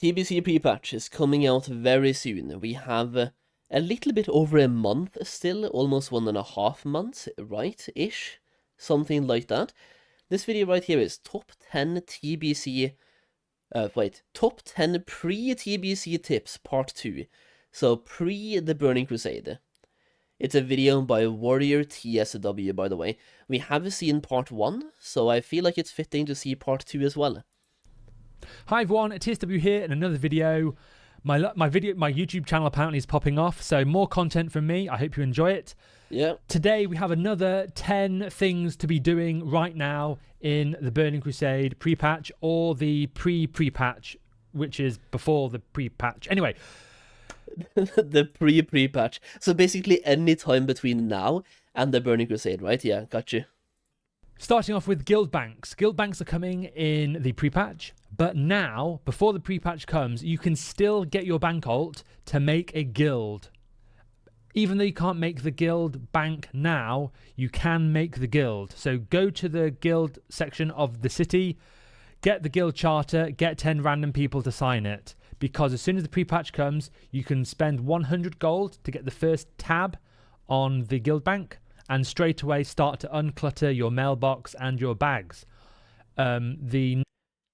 TBC pre-patch is coming out very soon. We have a little bit over a month still, almost 1.5 months, right-ish? Something like that. This video right here is top 10 TBC... top 10 pre-TBC tips, part 2. So, pre the Burning Crusade. It's a video by Warrior TSW, by the way. We have seen part 1, so I feel like it's fitting to see part 2 as well. Hi everyone, TSW here in another video. My YouTube channel apparently is popping off, so more content from me. I hope you enjoy it. Yeah. Today we have another 10 things to be doing right now in the Burning Crusade pre-patch, or the pre-patch, which is before the pre-patch. Anyway. The pre-patch. So basically any time between now and the Burning Crusade, right? Yeah, got you. Starting off with guild banks. Guild banks are coming in the pre-patch, but now, before the pre-patch comes, you can still get your bank alt to make a guild. Even though you can't make the guild bank now, you can make the guild. So go to the guild section of the city, get the guild charter, get 10 random people to sign it. Because as soon as the pre-patch comes, you can spend 100 gold to get the first tab on the guild bank, and straight away start to unclutter your mailbox and your bags.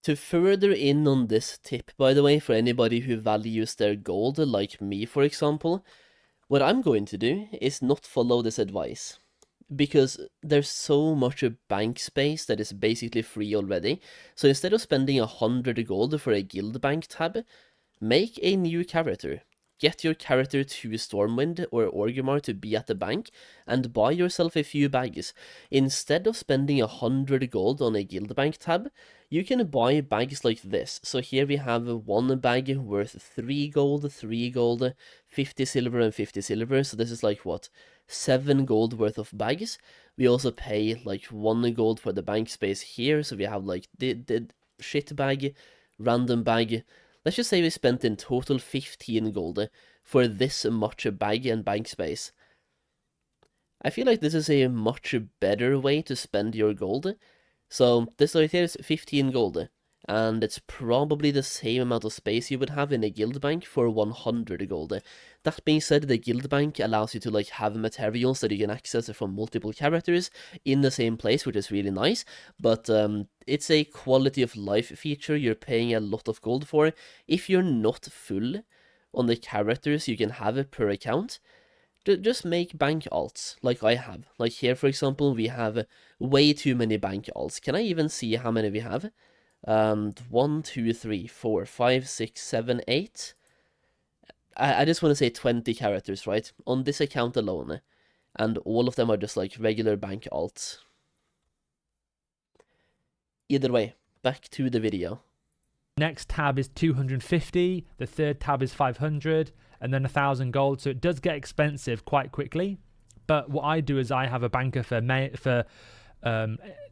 To further in on this tip, by the way, for anybody who values their gold, like me for example, what I'm going to do is not follow this advice. Because there's so much bank space that is basically free already. So instead of spending 100 gold for a guild bank tab, make a new character. Get your character to Stormwind or Orgrimmar to be at the bank, and buy yourself a few bags. Instead of spending 100 gold on a guild bank tab, you can buy bags like this. So here we have one bag worth 3 gold, 3 gold, 50 silver and 50 silver. So this is like, what, 7 gold worth of bags. We also pay like 1 gold for the bank space here. So we have like the shit bag, random bag. Let's just say we spent in total 15 gold for this much bag and bank space. I feel like this is a much better way to spend your gold. So this right here is 15 gold, and it's probably the same amount of space you would have in a guild bank for 100 gold. That being said, the guild bank allows you to like have materials that you can access from multiple characters in the same place, which is really nice, but it's a quality of life feature you're paying a lot of gold for. If you're not full on the characters you can have per account, just make bank alts like I have. Like here, for example, we have way too many bank alts. Can I even see how many we have? 1, 2, 3, 4, 5, 6, 7, 8. I just want to say 20 characters, right? On this account alone. And all of them are just like regular bank alts. Either way, back to the video. Next tab is 250, the third tab is 500, and then 1,000 gold. So it does get expensive quite quickly. But what I do is I have a banker for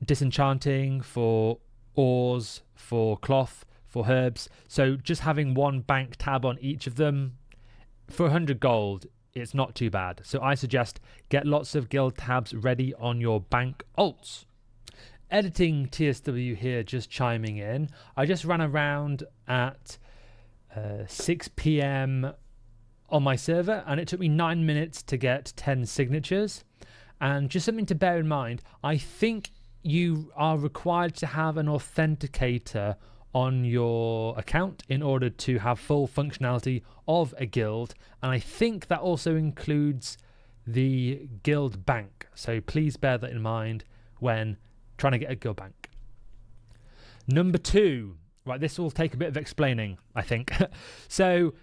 disenchanting, for ores, for cloth, for herbs. So just having one bank tab on each of them for 100 gold, it's not too bad. So I suggest get lots of guild tabs ready on your bank alts. Editing TSW here, just chiming in. I just ran around at 6 PM on my server, and it took me 9 minutes to get 10 signatures. And just something to bear in mind, I think you are required to have an authenticator on your account in order to have full functionality of a guild, and I think that also includes the guild bank. So please bear that in mind when trying to get a guild bank. Number 2, right, this will take a bit of explaining, I think. So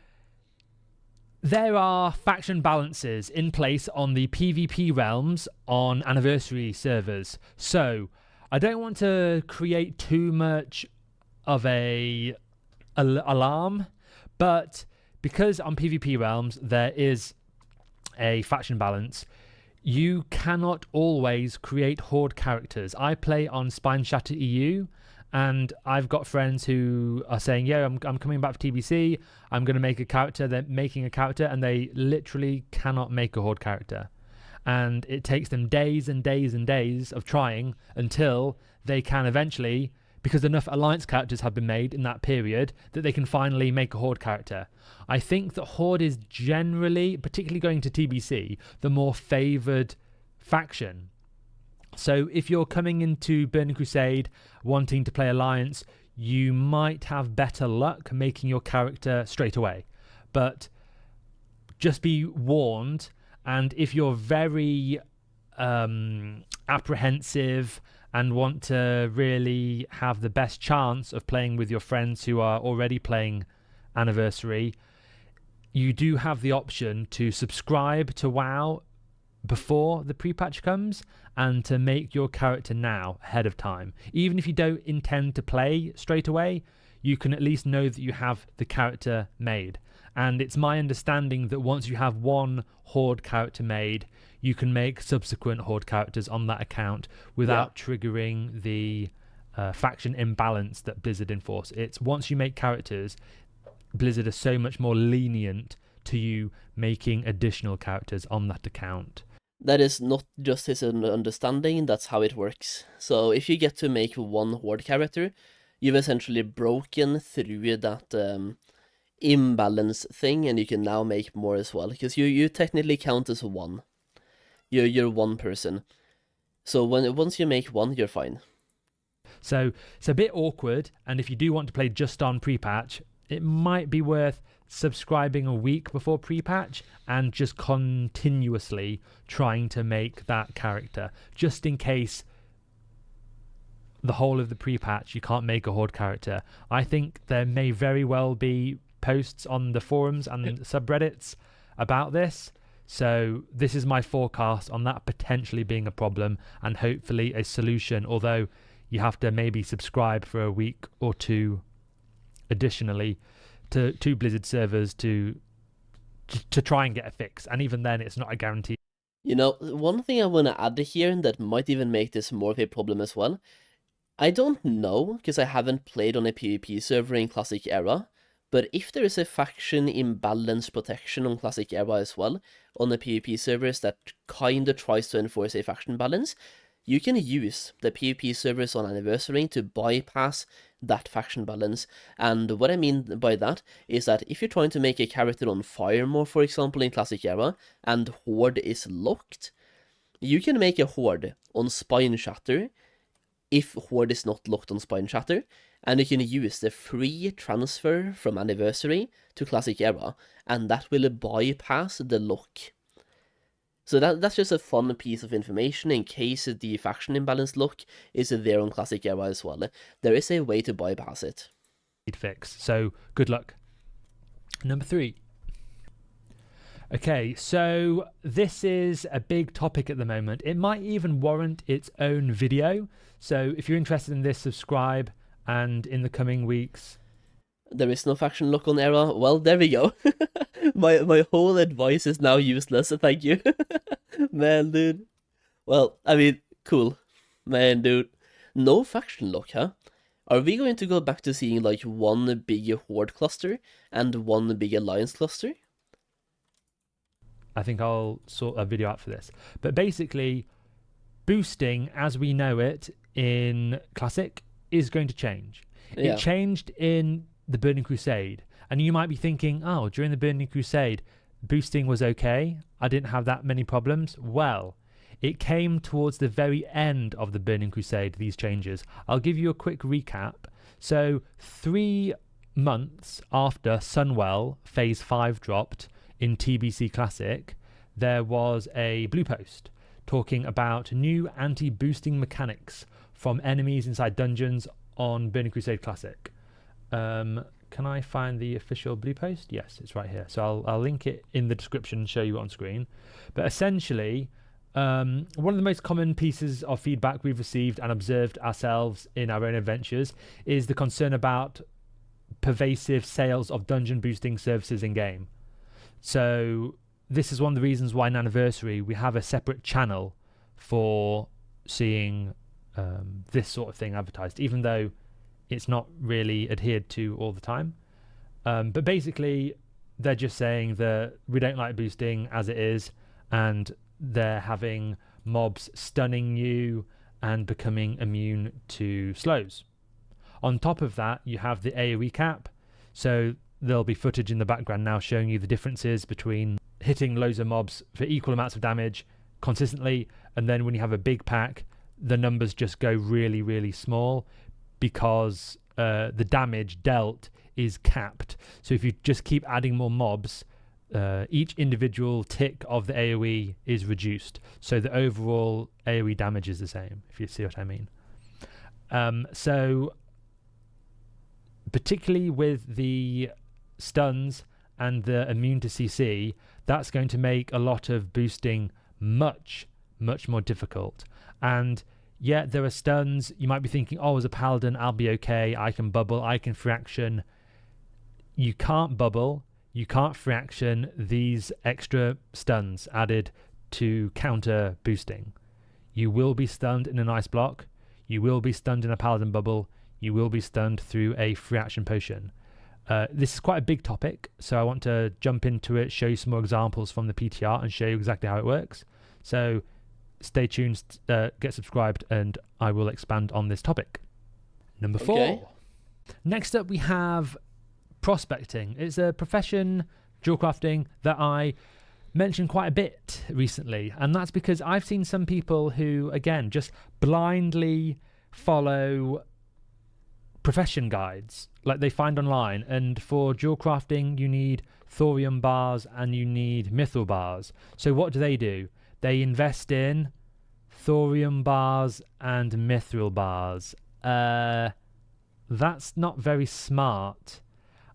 there are faction balances in place on the PvP realms on anniversary servers. So I don't want to create too much of a alarm, but because on PvP realms there is a faction balance, you cannot always create horde characters. I play on Spine Shatter EU, and I've got friends who are saying, yeah, I'm coming back for TBC, I'm going to make a character. They're making a character, and they literally cannot make a horde character. And it takes them days and days and days of trying until they can eventually because enough alliance characters have been made in that period that they can finally make a Horde character. I think that Horde is generally, particularly going to TBC, the more favoured faction. So if you're coming into Burning Crusade wanting to play alliance, you might have better luck making your character straight away. But just be warned, and if you're very apprehensive and want to really have the best chance of playing with your friends who are already playing Anniversary, you do have the option to subscribe to WoW before the pre-patch comes and to make your character now ahead of time. Even if you don't intend to play straight away, you can at least know that you have the character made. And it's my understanding that once you have one Horde character made, you can make subsequent Horde characters on that account without triggering the faction imbalance that Blizzard enforce. It's once you make characters, Blizzard are so much more lenient to you making additional characters on that account. That is not just his understanding, that's how it works. So if you get to make one Horde character, you've essentially broken through that imbalance thing, and you can now make more as well, because you technically count as one. You're one person. So once you make one, you're fine. So it's a bit awkward, and if you do want to play just on pre-patch, it might be worth subscribing a week before pre-patch and just continuously trying to make that character, just in case the whole of the pre-patch you can't make a Horde character. I think there may very well be posts on the forums and subreddits about this, so this is my forecast on that potentially being a problem and hopefully a solution, although you have to maybe subscribe for a week or two additionally to Blizzard servers to try and get a fix, and even then it's not a guarantee. You know, one thing I want to add here that might even make this more of a problem as well, I don't know, because I haven't played on a PvP server in Classic Era, but if there is a faction imbalance protection on Classic Era as well, on the PvP servers that kinda tries to enforce a faction balance, you can use the PvP servers on Anniversary to bypass that faction balance. And what I mean by that is that if you're trying to make a character on Firemore, for example, in Classic Era, and Horde is locked, you can make a Horde on Spine Shatter if Horde is not locked on Spine Shatter, and you can use the free transfer from Anniversary to Classic Era, and that will bypass the lock. So that's just a fun piece of information in case the faction imbalance lock is there on Classic Era as well. There is a way to bypass it. Fix. So good luck. Number 3. Okay, so this is a big topic at the moment. It might even warrant its own video. So if you're interested in this, subscribe, and in the coming weeks... There is no faction lock on Era. Well, there we go. my whole advice is now useless, thank you. Man, dude. Well, I mean, cool. Man, dude. No faction lock, huh? Are we going to go back to seeing like one big Horde cluster and one big Alliance cluster? I think I'll sort a video out for this. But basically, boosting as we know it in Classic is going to change. Yeah. It changed in the Burning Crusade, and you might be thinking, oh, during the Burning Crusade boosting was okay, I didn't have that many problems. Well, it came towards the very end of the Burning Crusade, these changes. I'll give you a quick recap. So 3 months after Sunwell Phase 5 dropped in TBC Classic, there was a blue post talking about new anti-boosting mechanics from enemies inside dungeons on Burning Crusade Classic. Can I find the official blue post? Yes, it's right here. So I'll link it in the description and show you on screen. But essentially, one of the most common pieces of feedback we've received and observed ourselves in our own adventures is the concern about pervasive sales of dungeon boosting services in game. So this is one of the reasons why in Anniversary we have a separate channel for seeing this sort of thing advertised, even though it's not really adhered to all the time. But basically, they're just saying that we don't like boosting as it is, and they're having mobs stunning you and becoming immune to slows. On top of that, you have the AoE cap. So there'll be footage in the background now showing you the differences between hitting loads of mobs for equal amounts of damage consistently, and then when you have a big pack, the numbers just go really, really small because the damage dealt is capped. So if you just keep adding more mobs, each individual tick of the AoE is reduced. So the overall AoE damage is the same, if you see what I mean. So particularly with the stuns and the immune to CC, that's going to make a lot of boosting much, much more difficult. And yeah, there are stuns. You might be thinking, oh, as a paladin, I'll be okay. I can bubble, I can free action. You can't bubble, you can't free action these extra stuns added to counter boosting. You will be stunned in an ice block, you will be stunned in a paladin bubble, you will be stunned through a free action potion. This is quite a big topic, so I want to jump into it, show you some more examples from the PTR and show you exactly how it works. So stay tuned, get subscribed, and I will expand on this topic. Number 4. Okay. Next up we have prospecting. It's a profession, jewelcrafting, that I mentioned quite a bit recently, and that's because I've seen some people who, again, just blindly follow profession guides like they find online. And for jewelcrafting, you need thorium bars and you need mithril bars. So what do? They invest in thorium bars and mithril bars. That's not very smart.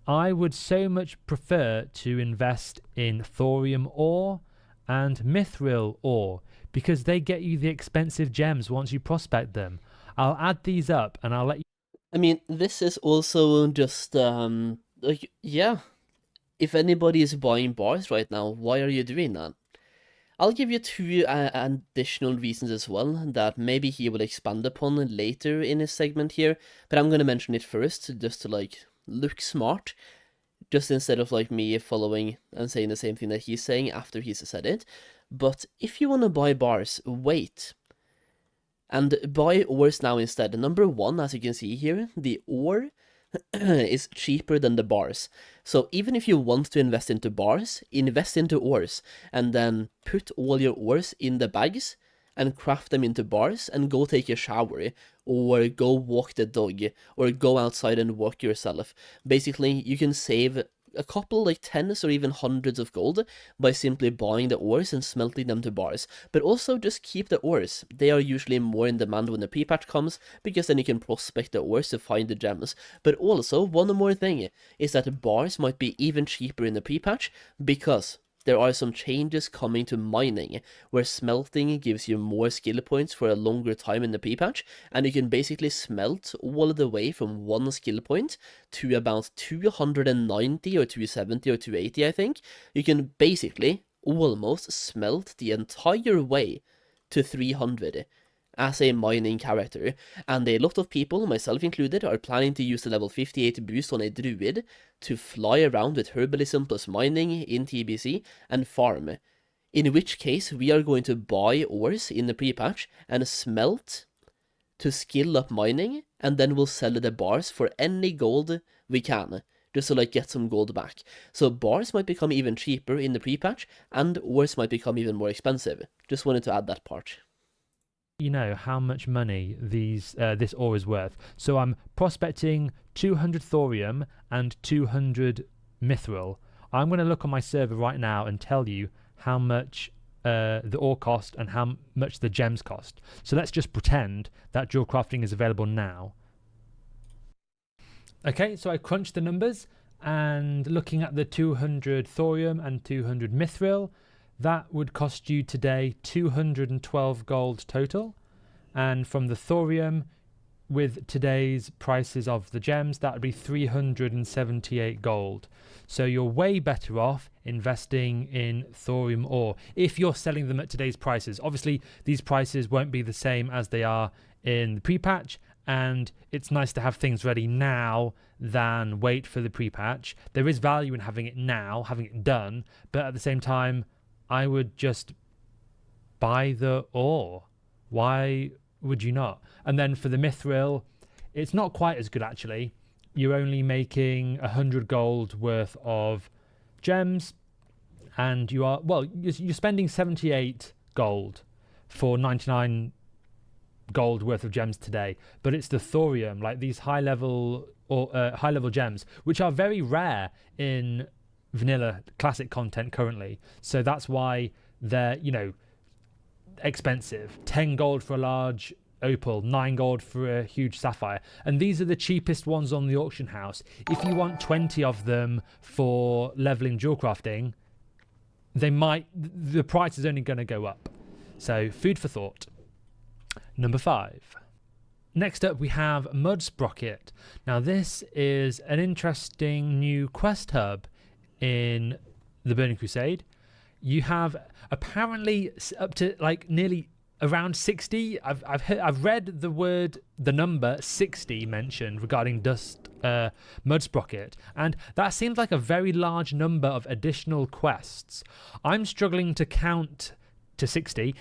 I would so much prefer to invest in thorium ore and mithril ore because they get you the expensive gems once you prospect them. I'll add these up and I'll let you... I mean, this is also just, like, yeah, if anybody is buying bars right now, why are you doing that? I'll give you 2 additional reasons as well that maybe he will expand upon later in his segment here, but I'm gonna mention it first, just to, like, look smart, just instead of, like, me following and saying the same thing that he's saying after he's said it. But if you want to buy bars, wait. And buy ores now instead. Number 1, as you can see here, the ore is cheaper than the bars. So even if you want to invest into bars, invest into ores, and then put all your ores in the bags and craft them into bars and go take a shower, or go walk the dog, or go outside and walk yourself. Basically, you can save a couple, like 10s or even 100s of gold by simply buying the ores and smelting them to bars. But also just keep the ores. They are usually more in demand when the pre-patch comes, because then you can prospect the ores to find the gems. But also, one more thing is that bars might be even cheaper in the pre-patch, because there are some changes coming to mining, where smelting gives you more skill points for a longer time in the pre-patch, and you can basically smelt all the way from 1 skill point to about 290 or 270 or 280, I think. You can basically almost smelt the entire way to 300 as a mining character, and a lot of people, myself included, are planning to use the level 58 boost on a druid to fly around with herbalism plus mining in TBC and farm. In which case, we are going to buy ores in the pre-patch and smelt to skill up mining, and then we'll sell the bars for any gold we can, just to, like, get some gold back. So bars might become even cheaper in the pre-patch, and ores might become even more expensive. Just wanted to add that part. You know how much money this ore is worth. So I'm prospecting 200 thorium and 200 mithril. I'm going to look on my server right now and tell you how much the ore cost and how much the gems cost. So let's just pretend that jewelcrafting is available now. Okay, so I crunched the numbers, and looking at the 200 thorium and 200 mithril, that would cost you today 212 gold total. And from the thorium, with today's prices of the gems, that would be 378 gold. So you're way better off investing in thorium ore if you're selling them at today's prices. Obviously, these prices won't be the same as they are in the pre-patch, and it's nice to have things ready now than wait for the pre-patch. There is value in having it now, having it done, but at the same time, I would just buy the ore. Why would you not? And then for the mithril, it's not quite as good actually. You're only making 100 gold worth of gems, and you're spending 78 gold for 99 gold worth of gems today. But it's the thorium, like these high level gems, which are very rare in vanilla classic content currently. So that's why they're, expensive. 10 gold for a large opal, 9 gold for a huge sapphire, and these are the cheapest ones on the auction house. If you want 20 of them for leveling Jewelcrafting, the price is only going to go up. So food for thought. Number 5. Next up we have Mud Sprocket. Now this is an interesting new quest hub in the Burning Crusade. You have apparently up to like nearly around 60. I've read the number 60 mentioned regarding Mud Sprocket, and that seems like a very large number of additional quests. I'm struggling to count to 60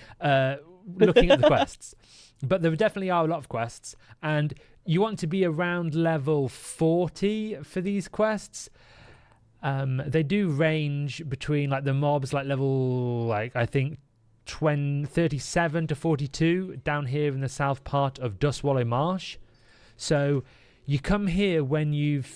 looking at the quests, but there definitely are a lot of quests, and you want to be around level 40 for these quests. They do range between like the mobs, like level, like I think 37 to 42 down here in the south part of Dustwallow Marsh. So you come here when you've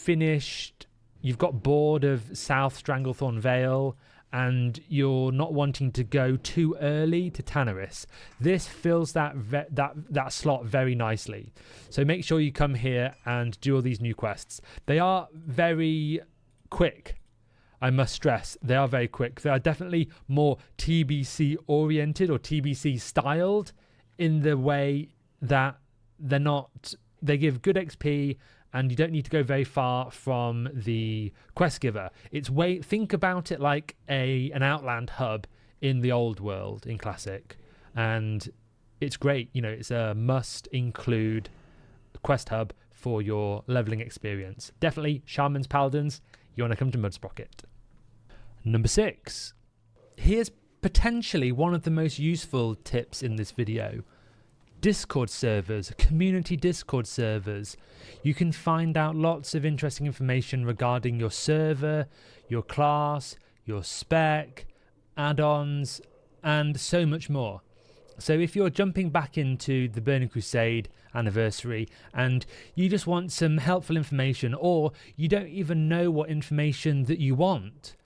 got bored of South Stranglethorn Vale and you're not wanting to go too early to Tanarus. This fills that slot very nicely. So make sure you come here and do all these new quests. They are very quick. I must stress, they are very quick. They are definitely more TBC oriented or TBC styled in the way that they give good XP and you don't need to go very far from the quest giver. Think about it like an Outland hub in the old world in Classic, and it's great. It's a must include quest hub for your leveling experience. Definitely Shaman's Paladins, you want to come to Mud Sprocket. Number 6. Here's potentially one of the most useful tips in this video. Discord servers, community Discord servers. You can find out lots of interesting information regarding your server, your class, your spec, add-ons, and so much more. So if you're jumping back into the Burning Crusade anniversary and you just want some helpful information, or you don't even know what information that you want,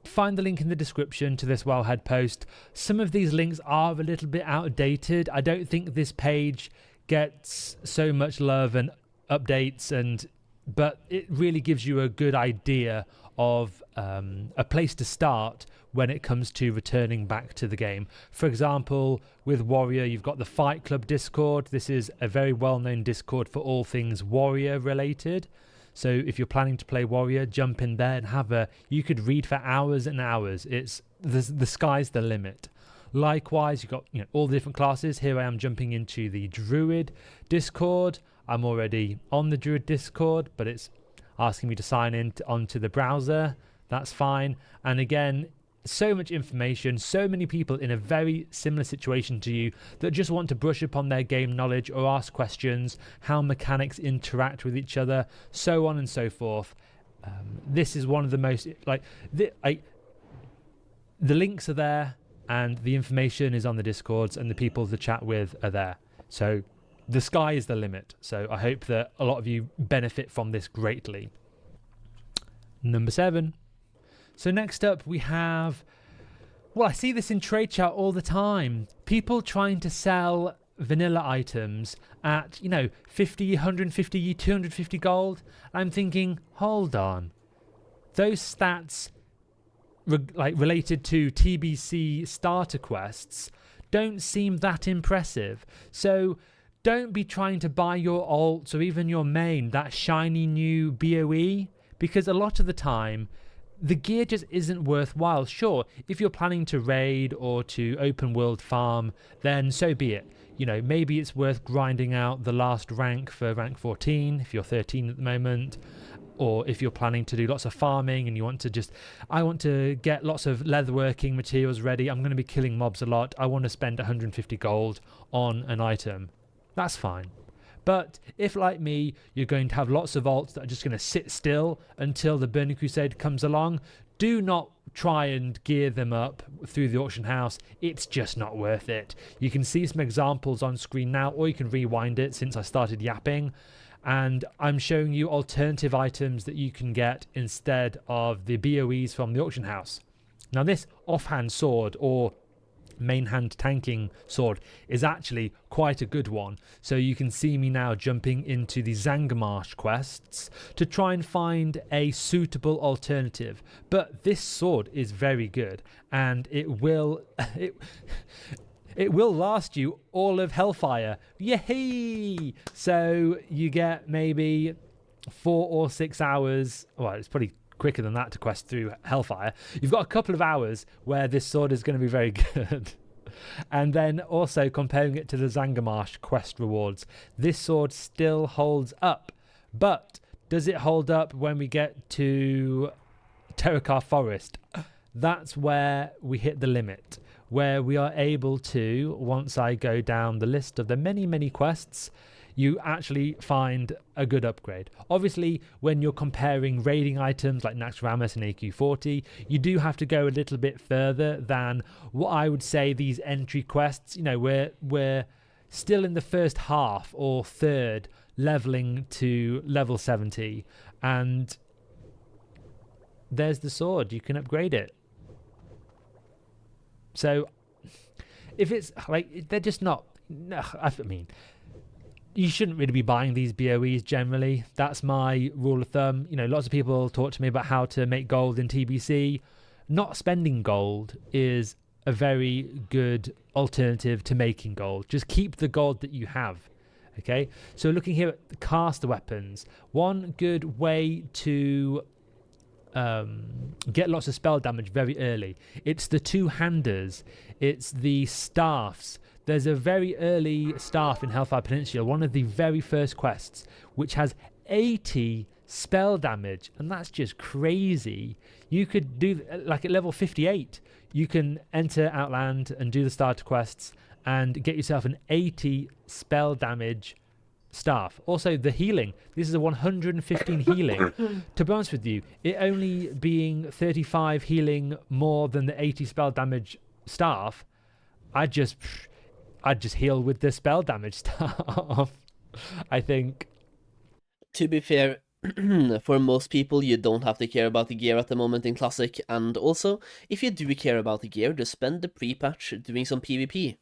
find the link in the description to this Wellhead post. Some of these links are a little bit outdated. I don't think this page gets so much love and updates, but it really gives you a good idea of a place to start when it comes to returning back to the game. For example, with Warrior, you've got the Fight Club Discord. This is a very well-known Discord for all things Warrior related. So if you're planning to play Warrior, jump in there and you could read for hours and hours. The sky's the limit. Likewise, you've got all the different classes. Here I am jumping into the Druid Discord. I'm already on the Druid Discord, but it's asking me to sign in onto the browser. That's fine. And again, so much information, so many people in a very similar situation to you that just want to brush upon their game knowledge or ask questions, how mechanics interact with each other, so on and so forth. This is one of the most the links are there and the information is on the Discords and the people to chat with are there. So the sky is the limit. So I hope that a lot of you benefit from this greatly. Number 7. So next up we have, I see this in trade chat all the time. People trying to sell vanilla items at, 50, 150, 250 gold. I'm thinking, hold on. Those stats related to TBC starter quests don't seem that impressive. So don't be trying to buy your alts or even your main that shiny new BOE, because a lot of the time the gear just isn't worthwhile. Sure, if you're planning to raid or to open world farm, then so be it. Maybe it's worth grinding out the last rank for rank 14 if you're 13 at the moment, or if you're planning to do lots of farming and you want to I want to get lots of leatherworking materials ready, I'm going to be killing mobs a lot, I want to spend 150 gold on an item. That's fine. But if, like me, you're going to have lots of alts that are just going to sit still until the Burning Crusade comes along, do not try and gear them up through the auction house. It's just not worth it. You can see some examples on screen now, or you can rewind it since I started yapping. And I'm showing you alternative items that you can get instead of the BOEs from the auction house. Now, this offhand sword, or main hand tanking sword, is actually quite a good one. So you can see me now jumping into the Zangarmarsh quests to try and find a suitable alternative. But this sword is very good, and it will it will last you all of Hellfire. Yay! So you get maybe 4 or 6 hours. Well, it's probably quicker than that to quest through Hellfire. You've got a couple of hours where this sword is going to be very good. And then also comparing it to the Zangarmarsh quest rewards, this sword still holds up. But does it hold up when we get to Terakar Forest? That's where we hit the limit, where we are able to, once I go down the list of the many quests, you actually find a good upgrade. Obviously, when you're comparing raiding items like Naxxramas and AQ40, you do have to go a little bit further than what I would say these entry quests. You know, we're still in the first half or third leveling to level 70, and there's the sword. You can upgrade it. So if it's like, they're just not, I mean, you shouldn't really be buying these BOEs generally. That's my rule of thumb. You know, lots of people talk to me about how to make gold in TBC. Not spending gold is a very good alternative to making gold. Just keep the gold that you have. Okay, so looking here at the caster weapons, one good way to get lots of spell damage very early, it's the two-handers, it's the staffs. There's a very early staff in Hellfire Peninsula, one of the very first quests, which has 80 spell damage, and that's just crazy. You could do, like at level 58, you can enter Outland and do the starter quests and get yourself an 80 spell damage staff. Also, the healing. This is a 115 healing. To be honest with you, it only being 35 healing more than the 80 spell damage staff, I'd just heal with the spell damage staff, I think. To be fair, for most people, you don't have to care about the gear at the moment in Classic, and also, if you do care about the gear, just spend the pre-patch doing some PvP.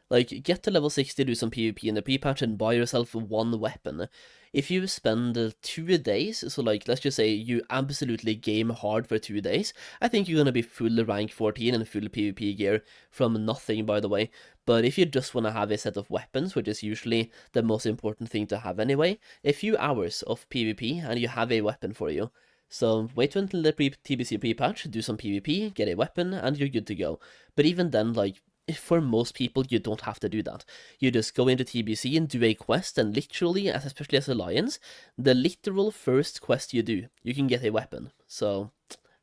Like, get to level 60, do some PvP in the pre-patch, and buy yourself one weapon. If you spend 2 days, so like, let's just say you absolutely game hard for 2 days, I think you're gonna be full rank 14 and full PvP gear from nothing, by the way. But if you just want to have a set of weapons, which is usually the most important thing to have anyway, a few hours of PvP and you have a weapon for you. So wait until the TBC pre-patch, do some PvP, get a weapon, and you're good to go. But even then, like, for most people, you don't have to do that. You just go into TBC and do a quest, and literally, especially as Alliance, the literal first quest you do, you can get a weapon. So,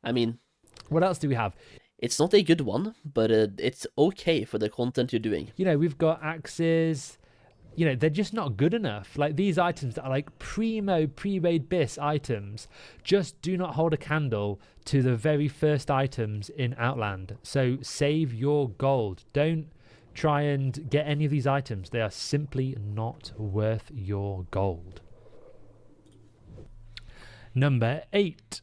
I mean, what else do we have? It's not a good one, but it's okay for the content you're doing. You know, we've got axes. You know, they're just not good enough. Like, these items that are like primo pre-raid bis items just do not hold a candle to the very first items in Outland. So save your gold. Don't try and get any of these items. They are simply not worth your gold. Number 8.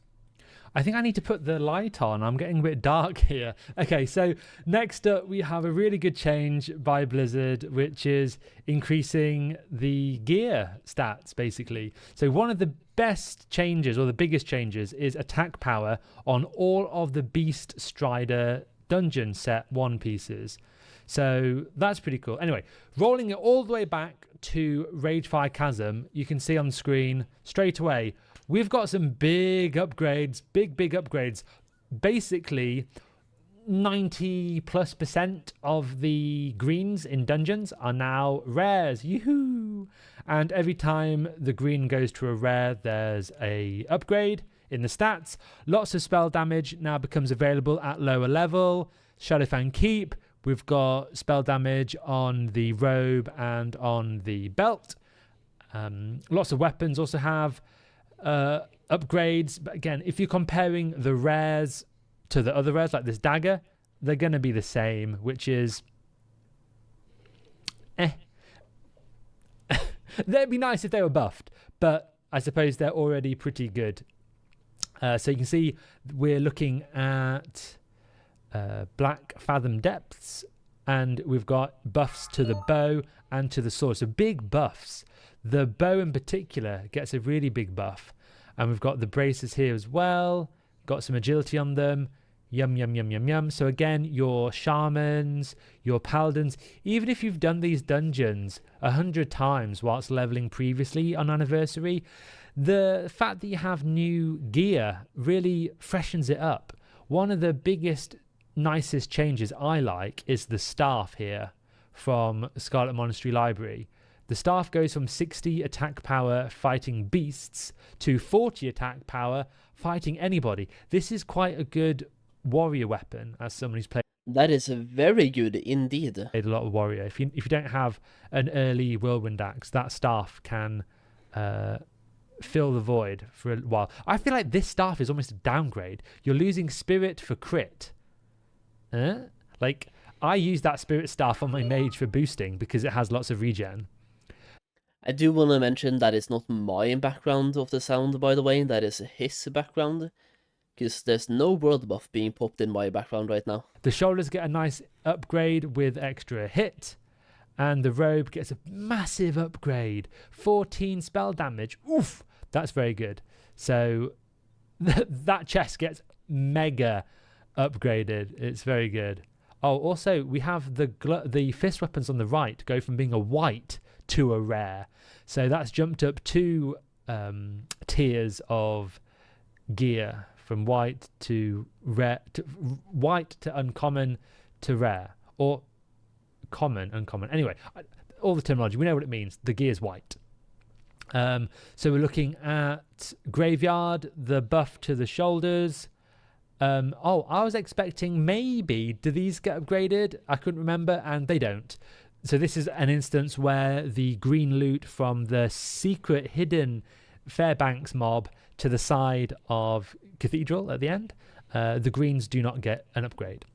I think I need to put the light on. I'm getting a bit dark here. Okay, so next up we have a really good change by Blizzard, which is increasing the gear stats, basically. So one of the best changes, or the biggest changes, is attack power on all of the Beast Strider dungeon set one pieces. So that's pretty cool. Anyway, rolling it all the way back to Ragefire Chasm, you can see on screen straight away, we've got some big upgrades, big upgrades. Basically, 90+% of the greens in dungeons are now rares. Yoo-hoo! And every time the green goes to a rare, there's a upgrade in the stats. Lots of spell damage now becomes available at lower level. Shadowfang Keep, we've got spell damage on the robe and on the belt. Lots of weapons also have upgrades. But again, if you're comparing the rares to the other rares, like this dagger, they're going to be the same, which is They'd be nice if they were buffed, but I suppose they're already pretty good. So you can see we're looking at Black Fathom Depths, and we've got buffs to the bow and to the sword. So big buffs. The bow in particular gets a really big buff. And we've got the braces here as well. Got some agility on them. Yum, yum, yum, yum, yum. So again, your shamans, your paladins, even if you've done these dungeons 100 times whilst leveling previously on Anniversary, the fact that you have new gear really freshens it up. One of the biggest, nicest changes I like is the staff here from Scarlet Monastery Library. The staff goes from 60 attack power fighting beasts to 40 attack power fighting anybody. This is quite a good warrior weapon, as someone who's played. That is very good indeed. Played a lot of warrior. If you don't have an early whirlwind axe, that staff can fill the void for a while. I feel like this staff is almost a downgrade. You're losing spirit for crit. Like, I use that spirit staff on my mage for boosting because it has lots of regen. I do want to mention that it's not my background of the sound, by the way. That is his background. Because there's no world buff being popped in my background right now. The shoulders get a nice upgrade with extra hit. And the robe gets a massive upgrade. 14 spell damage. Oof! That's very good. So that chest gets mega upgraded. It's very good. Oh, also, we have the fist weapons on the right go from being a white to a rare. So that's jumped up 2 tiers of gear. From white to rare, white to uncommon to rare, or common, uncommon. Anyway, all the terminology, we know what it means. The gear's white. So we're looking at Graveyard, the buff to the shoulders. I was expecting maybe, do these get upgraded? I couldn't remember, and they don't. So this is an instance where the green loot from the secret hidden Fairbanks mob to the side of Cathedral at the end, the greens do not get an upgrade.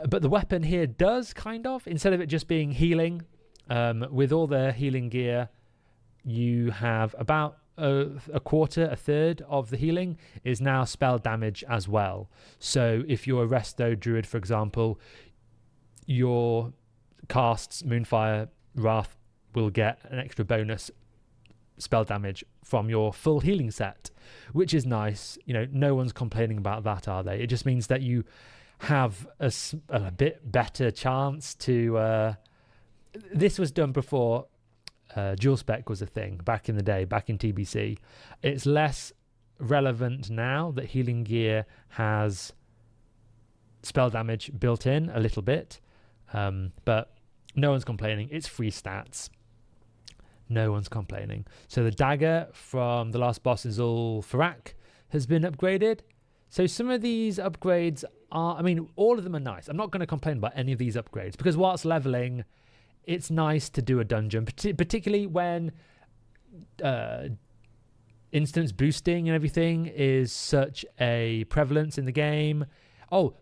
But the weapon here does, kind of. Instead of it just being healing, with all the healing gear, you have about a quarter, a third of the healing is now spell damage as well. So if you're a Resto Druid, for example, your casts Moonfire Wrath will get an extra bonus spell damage from your full healing set, which is nice. You know, no one's complaining about that, are they? It just means that you have a bit better chance to this was done before dual spec was a thing back in the day, back in TBC. It's less relevant now that healing gear has spell damage built in a little bit, but no one's complaining. It's free stats. No one's complaining. So the dagger from the last boss is all Farak has been upgraded. So some of these upgrades are, I mean, all of them are nice. I'm not going to complain about any of these upgrades because whilst leveling, it's nice to do a dungeon, particularly when instance boosting and everything is such a prevalence in the game. Oh,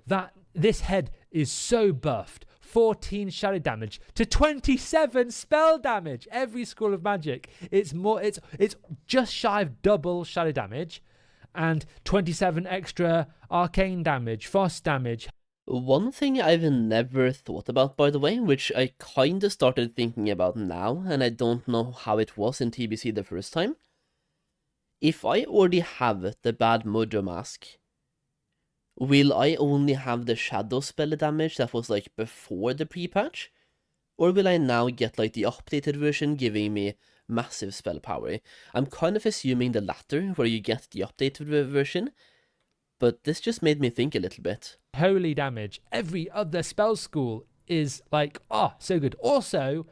this head is so buffed. 14 shadow damage to 27 spell damage. Every School of Magic, it's just shy of double shadow damage and 27 extra arcane damage, frost damage. One thing I've never thought about, by the way, which I kinda started thinking about now, and I don't know how it was in TBC the first time. If I already have the Bad Mojo Mask, will I only have the shadow spell damage that was like before the pre-patch? Or will I now get like the updated version giving me massive spell power? I'm kind of assuming the latter, where you get the updated version, but this just made me think a little bit. Holy damage. Every other spell school is like, so good. Also,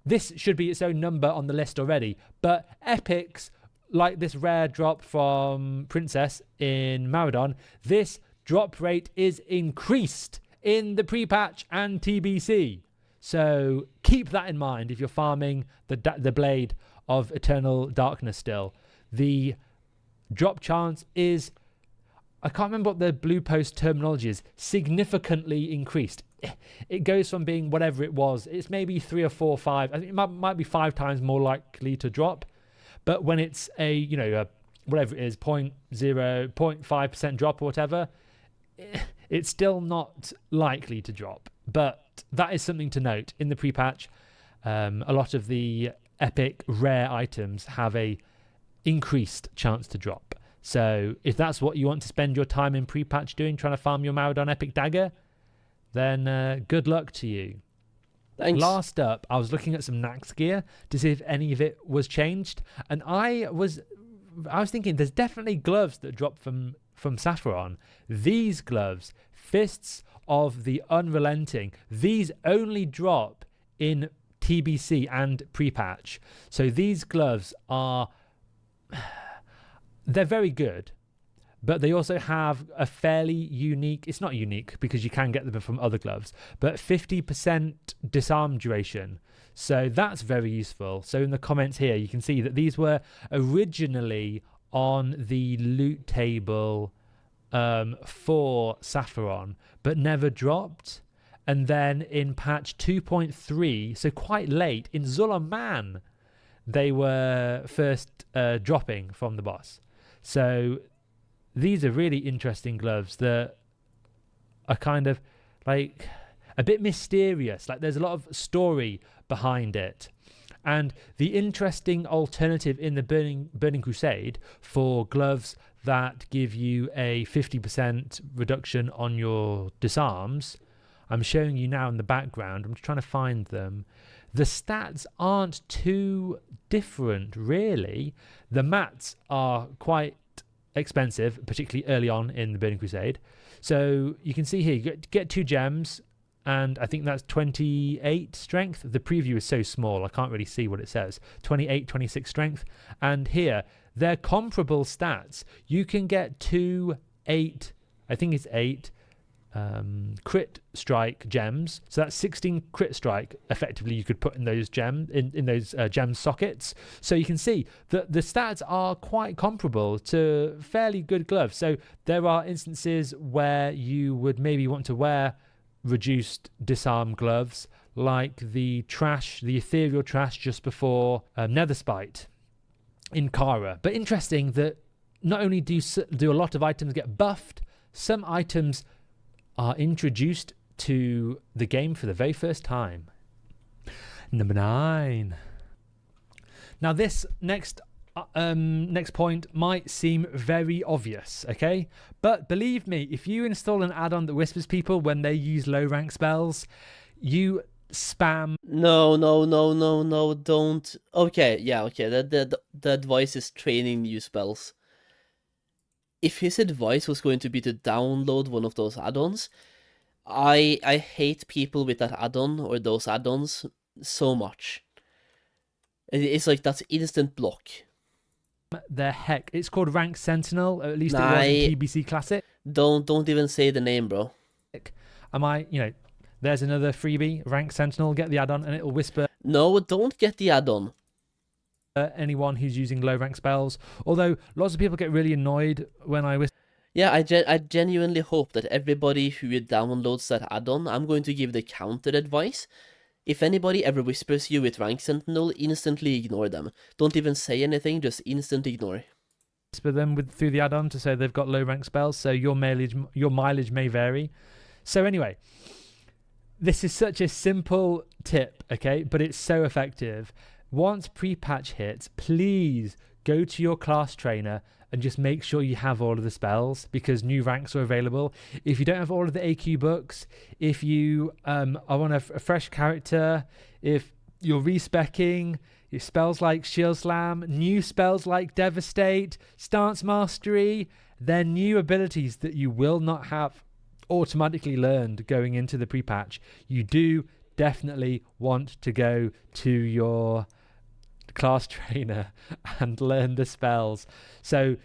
this should be its own number on the list already, but epics, like this rare drop from Princess in Maradon, this drop rate is increased in the pre-patch and TBC. So keep that in mind if you're farming the blade of Eternal Darkness still. The drop chance is, I can't remember what the Blue Post terminology is, significantly increased. It goes from being whatever it was, it's maybe 3 or 4 or 5, I think it might be 5 times more likely to drop. But when it's a whatever it is, 0.5% drop or whatever, it's still not likely to drop. But that is something to note. In the pre-patch, a lot of the epic rare items have a increased chance to drop. So if that's what you want to spend your time in pre-patch doing, trying to farm your Maradon Epic Dagger, then good luck to you. Thanks. Last up, I was looking at some Nax gear to see if any of it was changed, and I was thinking there's definitely gloves that drop from Saffron. These gloves, Fists of the Unrelenting, these only drop in TBC and pre-patch. So these gloves they're very good, but they also have a fairly unique, it's not unique because you can get them from other gloves, but 50% disarm duration. So that's very useful. So in the comments here, you can see that these were originally on the loot table for Saffron, but never dropped. And then in patch 2.3, so quite late, in Zul'Aman, they were first dropping from the boss. So these are really interesting gloves that are kind of like a bit mysterious. Like there's a lot of story behind it. And the interesting alternative in the Burning Crusade for gloves that give you a 50% reduction on your disarms, I'm showing you now in the background. I'm just trying to find them. The stats aren't too different, really. The mats are quite expensive, particularly early on in the Burning Crusade. So you can see here, you get 2 gems, and I think that's 28 strength. The preview is so small, I can't really see what it says. 28, 26 strength. And here, they're comparable stats. You can get 2, 8, I think it's 8, crit strike gems. So that's 16 crit strike effectively you could put in those gem sockets. So you can see that the stats are quite comparable to fairly good gloves. So there are instances where you would maybe want to wear reduced disarm gloves, like the ethereal trash just before Netherspite in Kara. But interesting that not only do a lot of items get buffed, some items are introduced to the game for the very first time. Number 9. Now this next point might seem very obvious, okay? But believe me, if you install an add-on that whispers people when they use low rank spells, you spam. No, don't. Okay, yeah, okay. The advice is training new spells. If his advice was going to be to download one of those add-ons, I hate people with that add-on or those add-ons so much. It's like that's instant block. The heck, it's called Rank Sentinel, or at least it was in TBC Classic. Don't even say the name, bro. There's another freebie, Rank Sentinel. Get the add-on and it'll whisper. No, don't get the add-on. Anyone who's using low rank spells. Although lots of people get really annoyed when I whisper. Yeah, I genuinely hope that everybody who downloads that add-on, I'm going to give the counter advice. If anybody ever whispers you with Rank Sentinel, instantly ignore them. Don't even say anything, just instant ignore. Whisper them through the add-on to say they've got low rank spells, so your mileage may vary. So anyway, this is such a simple tip, okay, but it's so effective. Once pre-patch hits, please go to your class trainer and just make sure you have all of the spells, because new ranks are available. If you don't have all of the AQ books, if you are on a fresh character, if you're respecking, your spells like Shield Slam, new spells like Devastate, Stance Mastery, they're new abilities that you will not have automatically learned going into the pre-patch. You do definitely want to go to your class trainer and learn the spells. So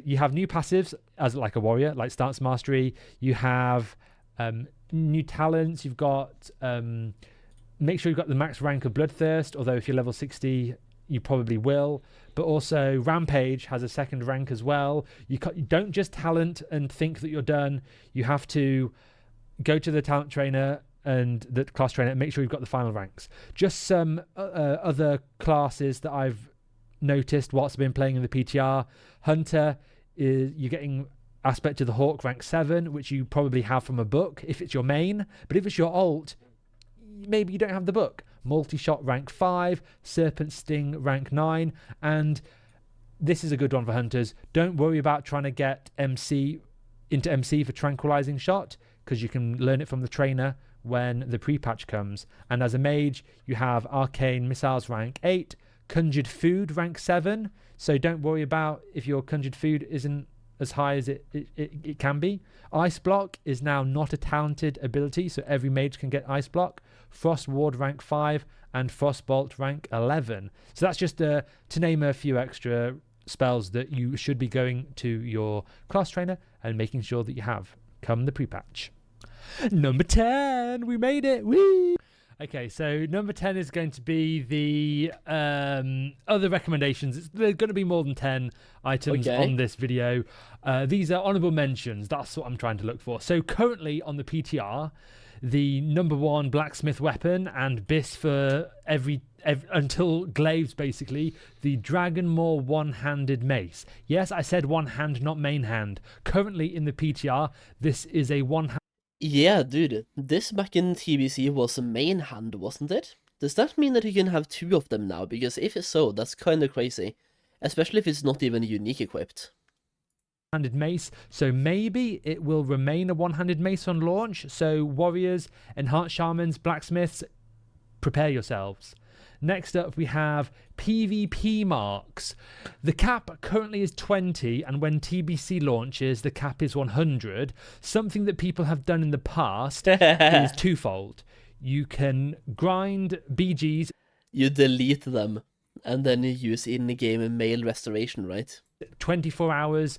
you have new passives as like a warrior, like Stance Mastery. You have new talents. You've got make sure you've got the max rank of Bloodthirst, although if you're level 60 you probably will. But also Rampage has a second rank as well. You don't just talent and think that you're done. You have to go to the talent trainer and the class trainer and make sure you've got the final ranks. Just some other classes that I've noticed whilst I've been playing in the PTR. Hunter, is you're getting Aspect of the Hawk rank 7, which you probably have from a book if it's your main. But if it's your alt, maybe you don't have the book. Multi-shot rank 5, Serpent Sting rank 9, and this is a good one for hunters. Don't worry about trying to get MC into MC for Tranquilizing Shot, because you can learn it from the trainer when the pre-patch comes. And as a mage, you have Arcane Missiles rank 8, Conjured Food rank 7, so don't worry about if your Conjured Food isn't as high as it can be. Ice Block is now not a talented ability, so every mage can get Ice Block. Frost Ward rank 5 and Frostbolt rank 11. So that's just to name a few extra spells that you should be going to your class trainer and making sure that you have come the pre-patch. Number 10, we made it. Whee! Okay, so number 10 is going to be the other recommendations. There's going to be more than 10 items on this video. These are honorable mentions. That's what I'm trying to look for. So currently on the PTR, the number 1 blacksmith weapon and bis for every until glaives, basically, the Dragonmaw one-handed mace. Yes, I said one hand, not main hand. Currently in the PTR, this is a one-hand. Yeah, dude, this back in TBC was a main hand, wasn't it? Does that mean that you can have 2 of them now? Because if so, that's kind of crazy. Especially if it's not even unique equipped. Handed mace, so maybe it will remain a one-handed mace on launch. So warriors, enhanced shamans, blacksmiths, prepare yourselves. Next up, we have PvP marks. The cap currently is 20, and when TBC launches, the cap is 100. Something that people have done in the past is twofold. You can grind BGs. You delete them, and then you use in-game mail restoration, right? 24 hours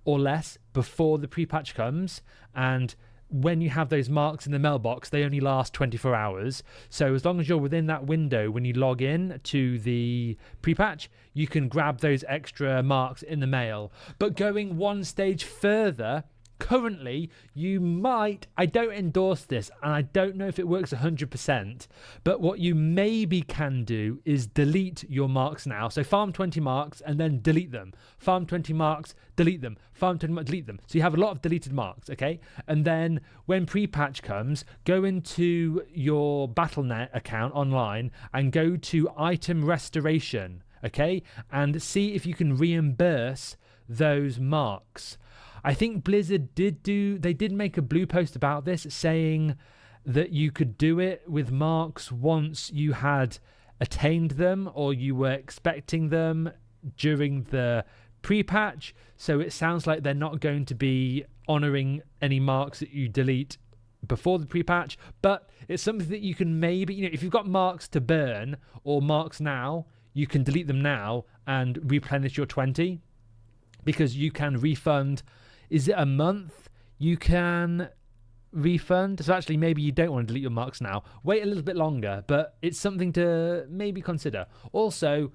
or less before the pre-patch comes, and when you have those marks in the mailbox, they only last 24 hours. So as long as you're within that window when you log in to the pre-patch, you can grab those extra marks in the mail. But going one stage further, currently you might, I don't endorse this and I don't know if it works 100%, but what you maybe can do is delete your marks now. So farm 20 marks and then delete them. Farm 20 marks, delete them. Farm 20 marks, delete them. So you have a lot of deleted marks, okay? And then when pre-patch comes, go into your Battle.net account online and go to item restoration, okay? And see if you can reimburse those marks. I think Blizzard did make a blue post about this, saying that you could do it with marks once you had attained them or you were expecting them during the pre-patch. So it sounds like they're not going to be honouring any marks that you delete before the pre-patch, but it's something that you can maybe, if you've got marks to burn or marks now, you can delete them now and replenish your 20, because you can refund. Is it a month you can refund? So actually, maybe you don't want to delete your marks now. Wait a little bit longer, but it's something to maybe consider. Also,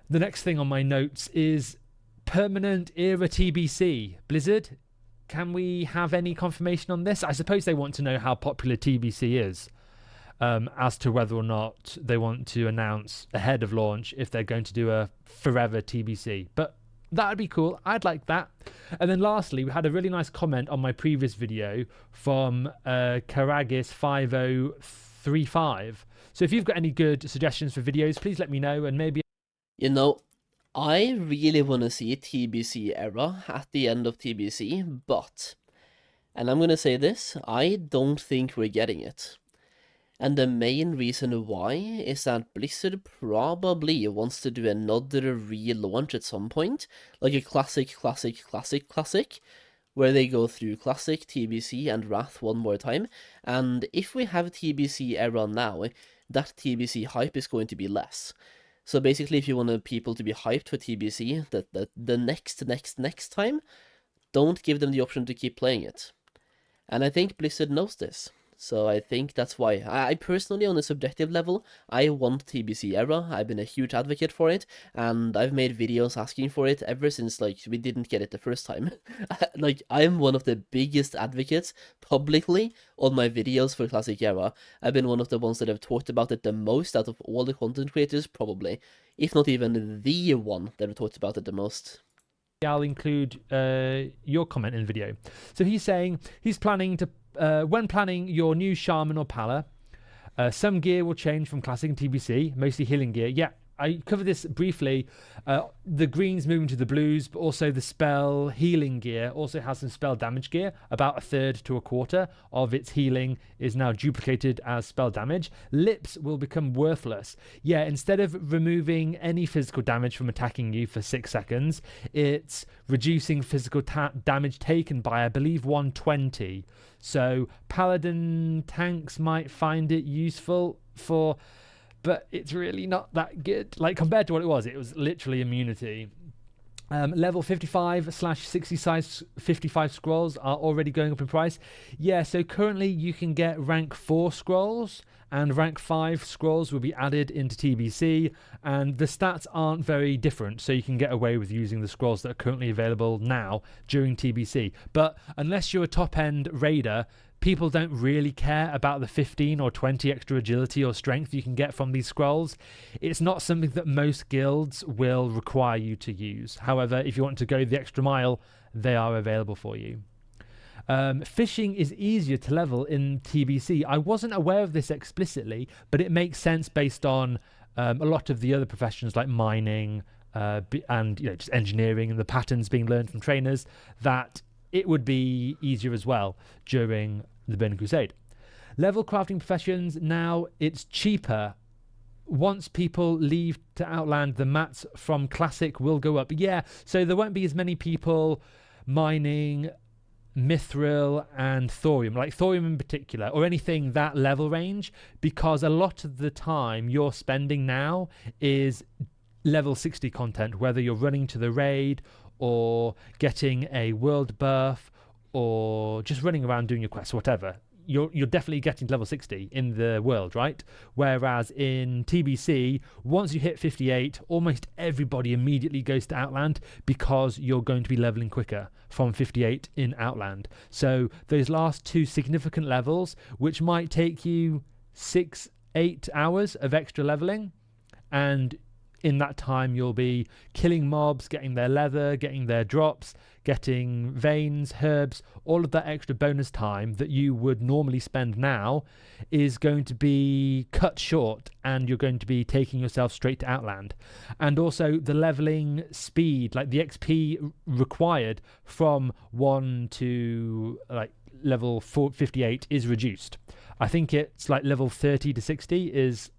the next thing on my notes is permanent era TBC. Blizzard, can we have any confirmation on this? I suppose they want to know how popular TBC is, as to whether or not they want to announce ahead of launch if they're going to do a forever TBC. But that'd be cool. I'd like that. And then lastly, we had a really nice comment on my previous video from Karagis5035. So if you've got any good suggestions for videos, please let me know, and maybe... I really want to see TBC era at the end of TBC, but, and I'm going to say this, I don't think we're getting it. And the main reason why is that Blizzard probably wants to do another relaunch at some point, like a classic, where they go through Classic, TBC, and Wrath one more time. And if we have TBC era now, that TBC hype is going to be less. So basically, if you want people to be hyped for TBC, the next time, don't give them the option to keep playing it. And I think Blizzard knows this. So I think that's why. I personally, on a subjective level, I want TBC era. I've been a huge advocate for it, and I've made videos asking for it ever since, like, we didn't get it the first time. Like, I'm one of the biggest advocates publicly on my videos for Classic Era. I've been one of the ones that have talked about it the most out of all the content creators, probably. If not even the one that have talked about it the most. I'll include your comment in the video. So he's saying he's planning to, when planning your new Shaman or Pala, some gear will change from Classic and TBC, mostly healing gear. Yeah, I covered this briefly. The greens moving to the blues, but also the spell healing gear also has some spell damage gear. About 1/3 to 1/4 of its healing is now duplicated as spell damage. Lips will become worthless. Yeah, instead of removing any physical damage from attacking you for 6 seconds, it's reducing physical damage taken by, I believe, 120. So Paladin tanks might find it useful for... but it's really not that good. Like, compared to what it was literally immunity. Level 55/60 scrolls are already going up in price. Yeah, so currently you can get rank 4 scrolls, and rank 5 scrolls will be added into TBC, and the stats aren't very different, so you can get away with using the scrolls that are currently available now during TBC. But unless you're a top-end raider, people don't really care about the 15 or 20 extra agility or strength you can get from these scrolls. It's not something that most guilds will require you to use. However, if you want to go the extra mile, they are available for you. Fishing is easier to level in TBC. I wasn't aware of this explicitly, but it makes sense based on a lot of the other professions like mining and just engineering and the patterns being learned from trainers, that it would be easier as well during the Burning Crusade. Level crafting professions, now it's cheaper. Once people leave to Outland, the mats from Classic will go up. Yeah, so there won't be as many people mining mithril and thorium, like thorium in particular, or anything that level range, because a lot of the time you're spending now is level 60 content, whether you're running to the raid or getting a world buff or just running around doing your quests, whatever. You're definitely getting to level 60 in the world, right? Whereas in TBC, once you hit 58, almost everybody immediately goes to Outland because you're going to be leveling quicker from 58 in Outland. So those last 2 significant levels, which might take you 6-8 hours of extra leveling, and in that time you'll be killing mobs, getting their leather, getting their drops, getting veins, herbs, all of that extra bonus time that you would normally spend now is going to be cut short, and you're going to be taking yourself straight to Outland. And also the leveling speed, like the XP required from 1 to like level 58 is reduced. I think it's like level 30 to 60 is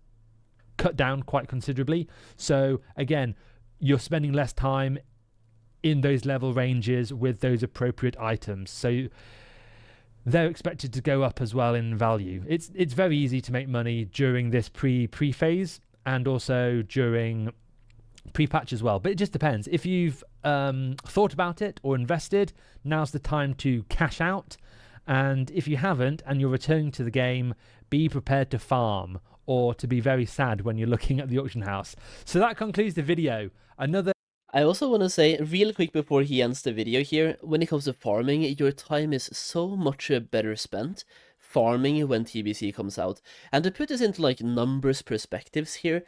cut down quite considerably. So again, you're spending less time in those level ranges with those appropriate items, so they're expected to go up as well in value. It's very easy to make money during this pre-phase and also during pre-patch as well, but it just depends. If you've thought about it or invested, now's the time to cash out. And if you haven't and you're returning to the game, be prepared to farm or to be very sad when you're looking at the auction house. So that concludes the video. I also want to say, real quick before he ends the video here, when it comes to farming, your time is so much better spent farming when TBC comes out. And to put this into like numbers perspectives here,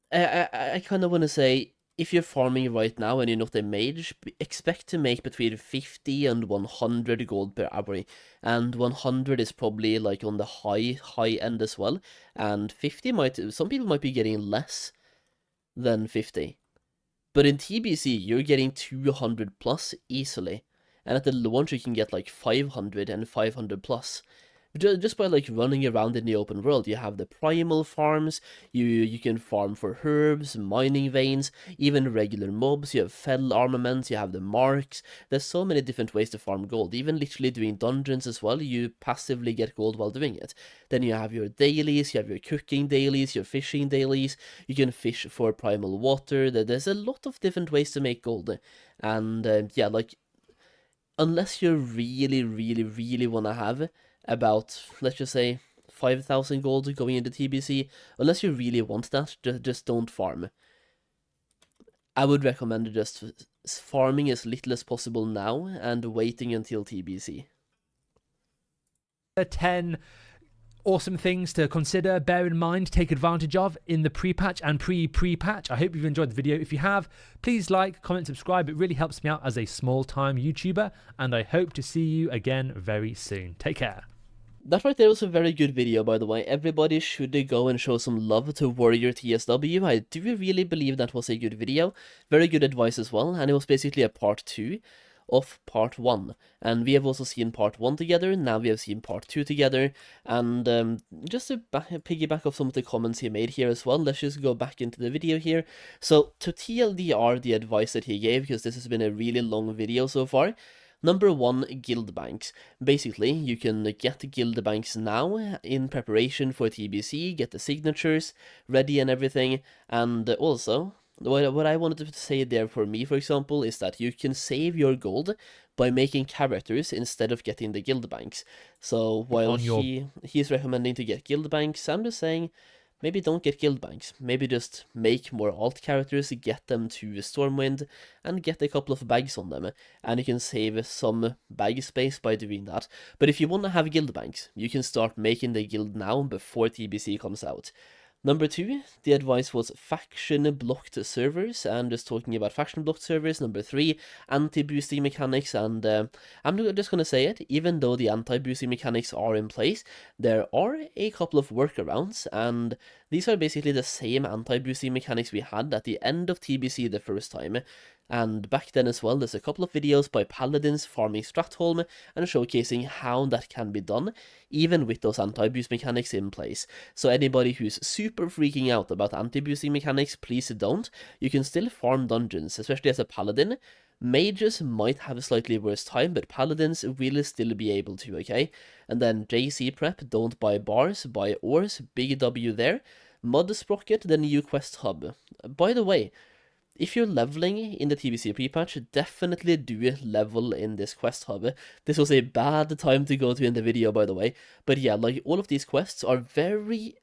I kind of want to say, if you're farming right now and you're not a mage, expect to make between 50 and 100 gold per hour. And 100 is probably like on the high end as well. And 50 some people might be getting less than 50. But in TBC, you're getting 200 plus easily. And at the launch, you can get like 500 and 500 plus. Just by like running around in the open world. You have the primal farms, you can farm for herbs, mining veins, even regular mobs, you have fell armaments, you have the marks. There's so many different ways to farm gold. Even literally doing dungeons as well, you passively get gold while doing it. Then you have your dailies, you have your cooking dailies, your fishing dailies, you can fish for primal water. There's a lot of different ways to make gold. And yeah, like, unless you really want to have about, let's just say, 5,000 gold going into TBC. Unless you really want that, just don't farm. I would recommend just farming as little as possible now and waiting until TBC. 10 awesome things to consider, bear in mind, take advantage of in the pre-patch and pre-patch. I hope you've enjoyed the video. If you have, please like, comment, subscribe. It really helps me out as a small-time YouTuber, and I hope to see you again very soon. Take care. That right there was a very good video, by the way. Everybody should go and show some love to Warrior TSW. I do really believe that was a good video. Very good advice as well, and it was basically a part 2 of part 1. And we have also seen part 1 together, now we have seen part 2 together. And just to piggyback off some of the comments he made here as well, let's just go back into the video here. So, to TLDR the advice that he gave, because this has been a really long video so far. Number 1, guild banks. Basically, you can get guild banks now in preparation for TBC, get the signatures ready and everything, and also, what I wanted to say there for me, for example, is that you can save your gold by making characters instead of getting the guild banks. So, while he's recommending to get guild banks, I'm just saying, maybe don't get guild banks, maybe just make more alt characters, get them to Stormwind, and get a couple of bags on them, and you can save some bag space by doing that. But if you want to have guild banks, you can start making the guild now before TBC comes out. Number 2, the advice was faction-blocked servers, and just talking about faction-blocked servers. Number 3, anti-boosting mechanics, and I'm just going to say it, even though the anti-boosting mechanics are in place, there are a couple of workarounds, and these are basically the same anti-boosting mechanics we had at the end of TBC the first time. And back then as well, there's a couple of videos by Paladins farming Stratholm and showcasing how that can be done, even with those anti-boost mechanics in place. So anybody who's super freaking out about anti-boosting mechanics, please don't. You can still farm dungeons, especially as a Paladin. Mages might have a slightly worse time, but Paladins will still be able to, okay? And then JC prep, don't buy bars, buy ores, big W there. Mud Sprocket, the new quest hub. By the way, if you're leveling in the TBC pre-patch, definitely do level in this quest hub. This was a bad time to go to in the video, by the way. But yeah, like, all of these quests are very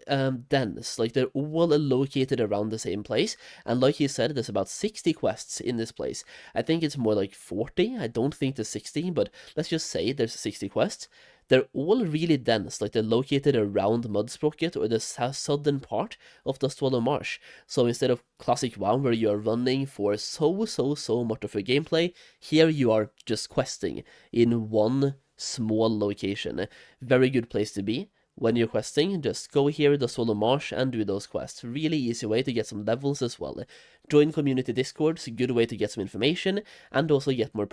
dense. Like, they're all located around the same place. And like he said, there's about 60 quests in this place. I think it's more like 40. I don't think there's 60, but let's just say there's 60 quests. They're all really dense, like they're located around Mudsprocket or the southern part of the Swallow Marsh. So instead of classic WoW where you're running for so much of your gameplay, here you are just questing in one small location. Very good place to be. When you're questing, just go here, the Swallow Marsh, and do those quests. Really easy way to get some levels as well. Join community discords, good way to get some information, and also get more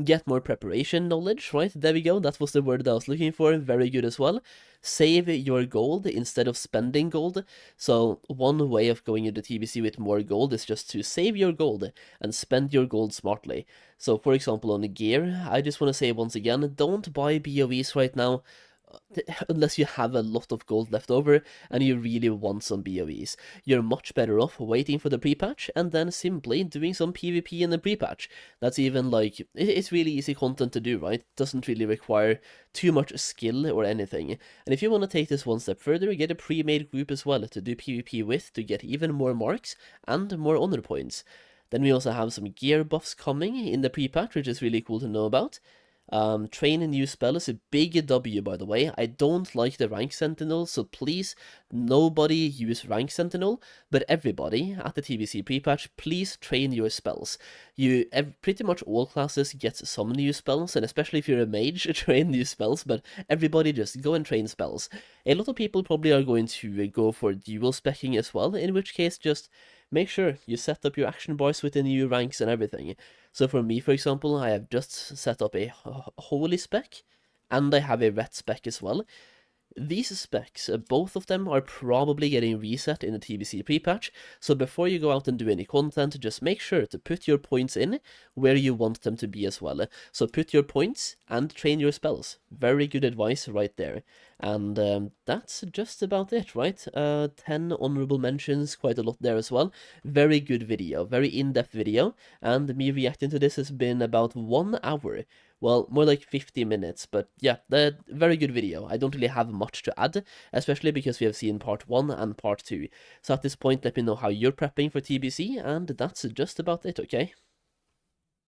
get more preparation knowledge, right? There we go, that was the word I was looking for, very good as well. Save your gold instead of spending gold. So one way of going into TBC with more gold is just to save your gold and spend your gold smartly. So for example on the gear, I just want to say once again, don't buy BOEs right now, unless you have a lot of gold left over and you really want some BOEs. You're much better off waiting for the pre-patch and then simply doing some PvP in the pre-patch. That's even like, it's really easy content to do, right? Doesn't really require too much skill or anything. And if you want to take this one step further, get a pre-made group as well to do PvP with to get even more marks and more honor points. Then we also have some gear buffs coming in the pre-patch, which is really cool to know about. Train a new spell is a big W, by the way. I don't like the rank sentinel, so please, nobody use rank sentinel, but everybody at the TBC pre-patch, please train your spells. Pretty much all classes get some new spells, and especially if you're a mage, train new spells, but everybody just go and train spells. A lot of people probably are going to go for dual specking as well, in which case just make sure you set up your action bars with the new ranks and everything. So for me, for example, I have just set up a holy spec, and I have a ret spec as well. These specs, both of them are probably getting reset in the TBC pre-patch, so before you go out and do any content, just make sure to put your points in where you want them to be as well. So put your points and train your spells. Very good advice right there. And that's just about it, right? 10 honorable mentions, quite a lot there as well. Very good video, very in-depth video, and me reacting to this has been about 1 hour, well, more like 50 minutes, but yeah, the very good video. I don't really have much to add, especially because we have seen part 1 and part 2. So at this point, let me know how you're prepping for TBC, and that's just about it, okay?